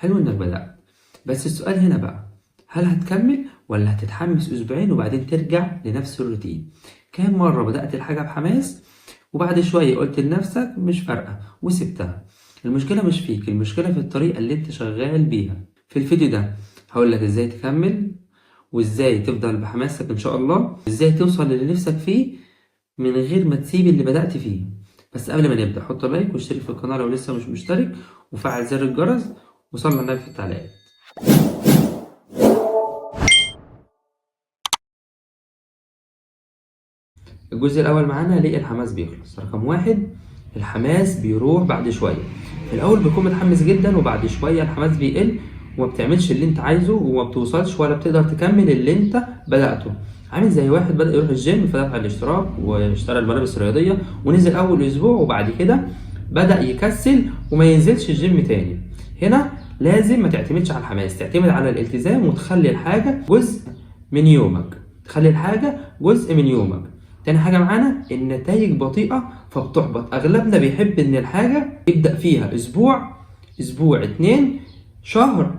حلو إنك بدأت، بس السؤال هنا بقى، هل هتكمل ولا هتتحمس أسبوعين وبعدين ترجع لنفس الروتين؟ كام مرة بدأت الحاجة بحماس وبعد شوية قلت لنفسك مش فارقة وسبتها؟ المشكلة مش فيك، المشكلة في الطريقة اللي انت شغال بيها. في الفيديو ده هقولك ازاي تكمل، وازاي تفضل بحماسك ان شاء الله، ازاي توصل للي نفسك فيه من غير ما تسيب اللي بدأت فيه. بس قبل ما نبدأ حط لايك واشترك في القناة لو لسه مش مشترك، وفعل زر الجرس، وصلي على النبي في التعليقات. الجزء الأول معانا ليه الحماس بيخلص. رقم 1، الحماس بيروح بعد شوية. في الأول بتكون متحمس جدا وبعد شوية الحماس بيقل وما بتعملش اللي انت عايزه وما بتوصلش ولا بتقدر تكمل اللي انت بدأته. عامل زي واحد بدأ يروح الجيم فدفع الاشتراك واشترى الملابس الرياضية ونزل أول أسبوع وبعد كده بدأ يكسل وما ينزلش الجيم تاني. هنا لازم ما تعتمدش على الحماس، تعتمد على الالتزام وتخلي الحاجة جزء من يومك. تخلي الحاجة جزء من يومك. تاني حاجة معانا، النتائج بطيئة فبتحبط. أغلبنا بيحب إن الحاجة يبدأ فيها أسبوع 2 شهر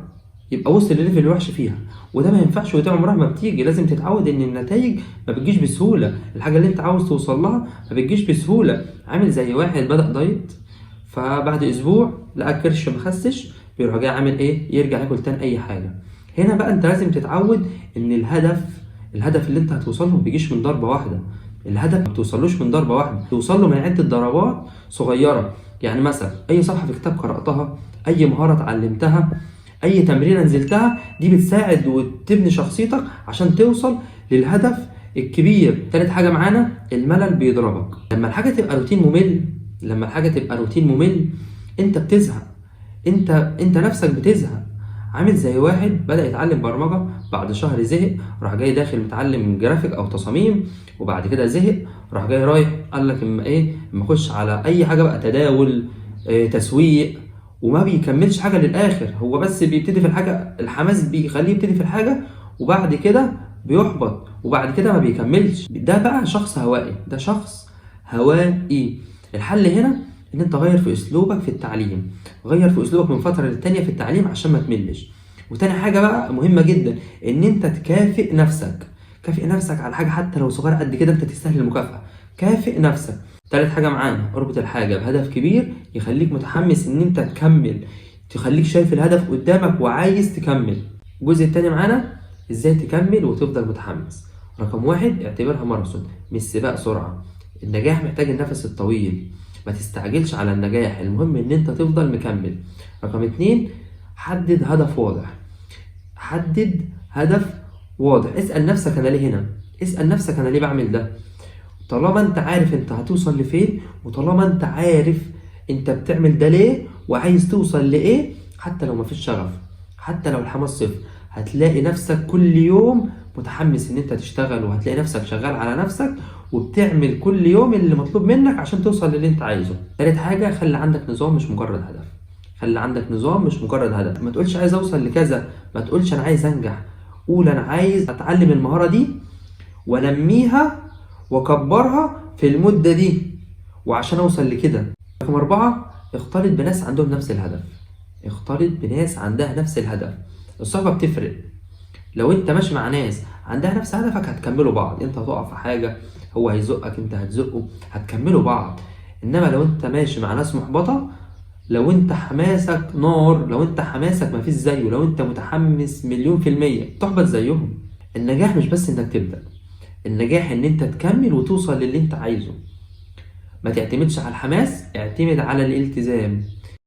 يبقى وصل لليفل الوحش فيها، وده ما ينفعش وده عمرها ما بتيجي. لازم تتعود إن النتائج ما بتجيش بسهولة، الحاجة اللي أنت عاوز توصل لها ما بتجيش بسهولة. عامل زي واحد بدأ دايت فبعد أسبوع لقى كرش مخسش، بيروح جاي عامل إيه؟ يرجع ياكل تاني أي حاجة. هنا بقى أنت لازم تتعود إن الهدف اللي أنت هتوصله ما بيجيش من ضربة واحدة. الهدف ما بتوصلوش من ضربة واحدة، توصل له من عدة ضربات صغيرة. يعني مثلا أي صفحة في كتاب قرأتها، أي مهارة اتعلمتها، أي تمرينة نزلتها، دي بتساعد وتبني شخصيتك عشان توصل للهدف الكبير. تالت حاجة معانا، الملل بيضربك. لما الحاجة تبقى روتين ممل انت بتزهق، انت نفسك بتزهق. عامل زي واحد بدأ يتعلم برمجة، بعد شهر زهق، راح جاي داخل متعلم جرافيك او تصاميم، وبعد كده زهق، راح جاي رايح قال لك اما اخش على اي حاجة بقى، تداول، تسويق، وما بيكملش حاجة للآخر. هو بس بيبتدي في الحاجة، الحماس بيخليه يبتدي في الحاجة وبعد كده بيحبط وبعد كده ما بيكملش. ده بقى شخص هوائي، ده شخص هوائي. الحل هنا ان انت غير في اسلوبك في التعليم، غير في اسلوبك من فتره للتانيه في التعليم عشان ما تملش. وتاني حاجه بقى مهمه جدا، ان انت تكافئ نفسك. كافئ نفسك على حاجه حتى لو صغيره قد كده، انت تستاهل المكافاه. كافئ نفسك. تالت حاجه معانا، اربط الحاجه بهدف كبير يخليك متحمس ان انت تكمل، تخليك شايف الهدف قدامك وعايز تكمل. الجزء التاني معانا، ازاي تكمل وتفضل متحمس. رقم 1، اعتبرها ماراثون مش سباق سرعه. النجاح محتاج النفس الطويل، ما تستعجلش على النجاح، المهم ان انت تفضل مكمل. رقم 2، حدد هدف واضح. حدد هدف واضح. اسأل نفسك انا ليه هنا، اسأل نفسك انا ليه بعمل ده. طالما انت عارف انت هتوصل لفين، وطالما انت عارف انت بتعمل ده ليه وعايز توصل لايه، حتى لو مفيش شغف، حتى لو الحماس صفر، هتلاقي نفسك كل يوم متحمس ان انت تشتغل، وهتلاقي نفسك شغال على نفسك وبتعمل كل يوم اللي مطلوب منك عشان توصل للي انت عايزه. تالت حاجة، خلي عندك نظام مش مجرد هدف. خلي عندك نظام مش مجرد هدف. ما تقولش عايز اوصل لكذا، ما تقولش انا عايز انجح، قول انا عايز اتعلم المهارة دي وانميها واكبرها في المدة دي وعشان اوصل لكده. رقم 4، اختلط بناس عندهم نفس الهدف. اختلط بناس عندها نفس الهدف. الصحبة بتفرق. لو انت ماشي مع ناس عندها نفس هدفك هتكملوا بعض، انت هتقع في حاجة هو هيزقك، انت هتزقه، هتكملوا بعض. انما لو انت ماشي مع ناس محبطة، لو انت حماسك نار، لو انت حماسك مفيش زيه، لو انت متحمس 1,000,000%، تحبط زيهم. النجاح مش بس انك تبدأ، النجاح ان انت تكمل وتوصل للي انت عايزه. ما تعتمدش على الحماس، اعتمد على الالتزام.